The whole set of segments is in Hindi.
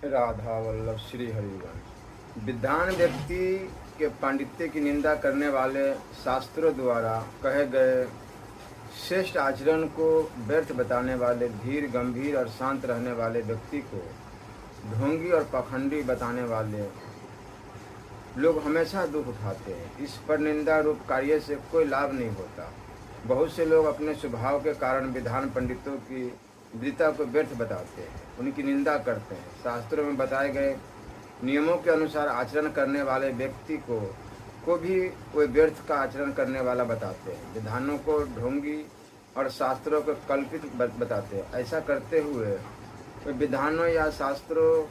राधा वल्लभ श्री हरिवंश। विद्वान व्यक्ति के पांडित्य की निंदा करने वाले शास्त्रों द्वारा कहे गए श्रेष्ठ आचरण को व्यर्थ बताने वाले धीर, गंभीर और शांत रहने वाले व्यक्ति को ढोंगी और पाखंडी बताने वाले लोग हमेशा दुख उठाते हैं। इस पर निंदा रूप कार्य से कोई लाभ नहीं होता। बहुत से लोग अपने स्वभाव के कारण विद्वान पंडितों की वीरता को व्यर्थ बताते हैं, उनकी निंदा करते हैं। शास्त्रों में बताए गए नियमों के अनुसार आचरण करने वाले व्यक्ति को भी वे व्यर्थ का आचरण करने वाला बताते हैं। विधानों को ढोंगी और शास्त्रों को कल्पित बताते हैं। ऐसा करते हुए वे विधानों या शास्त्रों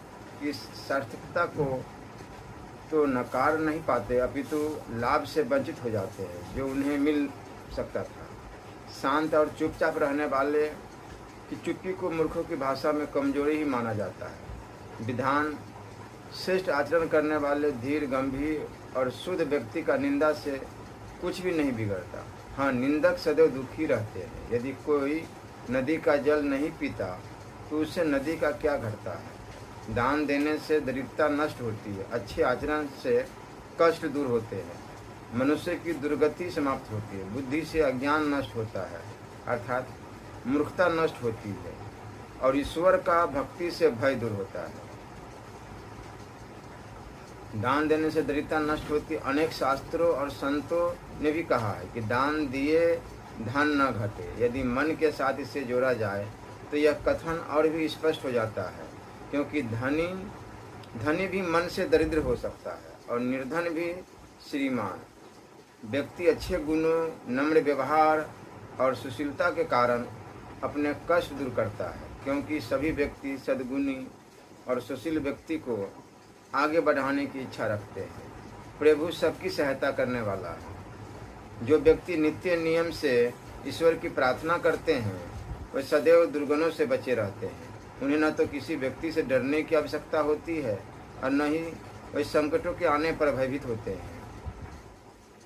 की सार्थकता को तो नकार नहीं पाते, अपितु लाभ से वंचित हो जाते हैं जो उन्हें मिल सकता था। शांत और चुपचाप रहने वाले की चुप्पी को मूर्खों की भाषा में कमजोरी ही माना जाता है। विधान श्रेष्ठ आचरण करने वाले धीर, गंभीर और शुद्ध व्यक्ति का निंदा से कुछ भी नहीं बिगड़ता। हाँ, निंदक सदैव दुखी रहते हैं। यदि कोई नदी का जल नहीं पीता तो उससे नदी का क्या घटता है। दान देने से दरिद्रता नष्ट होती है, अच्छे आचरण से कष्ट दूर होते हैं, मनुष्य की दुर्गति समाप्त होती है, बुद्धि से अज्ञान नष्ट होता है अर्थात मूर्खता नष्ट होती है, और ईश्वर का भक्ति से भय दूर होता है। दान देने से दरिद्रता नष्ट होती है। अनेक शास्त्रों और संतों ने भी कहा है कि दान दिए धन न घटे। यदि मन के साथ इसे जोड़ा जाए तो यह कथन और भी स्पष्ट हो जाता है, क्योंकि धनी भी मन से दरिद्र हो सकता है और निर्धन भी श्रीमान। व्यक्ति अच्छे गुणों, नम्र व्यवहार और सुशीलता के कारण अपने कष्ट दूर करता है, क्योंकि सभी व्यक्ति सद्गुणी और सुशील व्यक्ति को आगे बढ़ाने की इच्छा रखते हैं। प्रभु सबकी सहायता करने वाला है। जो व्यक्ति नित्य नियम से ईश्वर की प्रार्थना करते हैं वे सदैव दुर्गुणों से बचे रहते हैं। उन्हें न तो किसी व्यक्ति से डरने की आवश्यकता होती है और न ही वे संकटों के आने पर भयभीत होते हैं।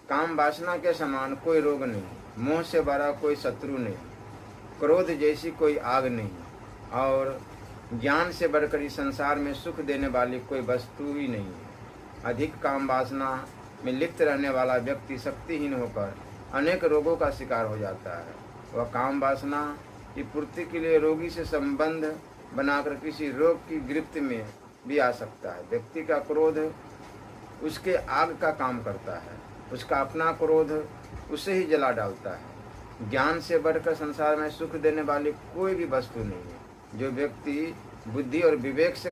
काम वासना के समान कोई रोग नहीं, मोह से बड़ा कोई शत्रु नहीं, क्रोध जैसी कोई आग नहीं, और ज्ञान से बढ़कर इस संसार में सुख देने वाली कोई वस्तु ही नहीं है। अधिक काम वासना में लिप्त रहने वाला व्यक्ति शक्तिहीन होकर अनेक रोगों का शिकार हो जाता है। वह काम वासना की पूर्ति के लिए रोगी से संबंध बनाकर किसी रोग की गिरफ्त में भी आ सकता है। व्यक्ति का क्रोध उसके आग का काम करता है, उसका अपना क्रोध उसे ही जला डालता है। ज्ञान से बढ़कर संसार में सुख देने वाली कोई भी वस्तु नहीं है। जो व्यक्ति बुद्धि और विवेक से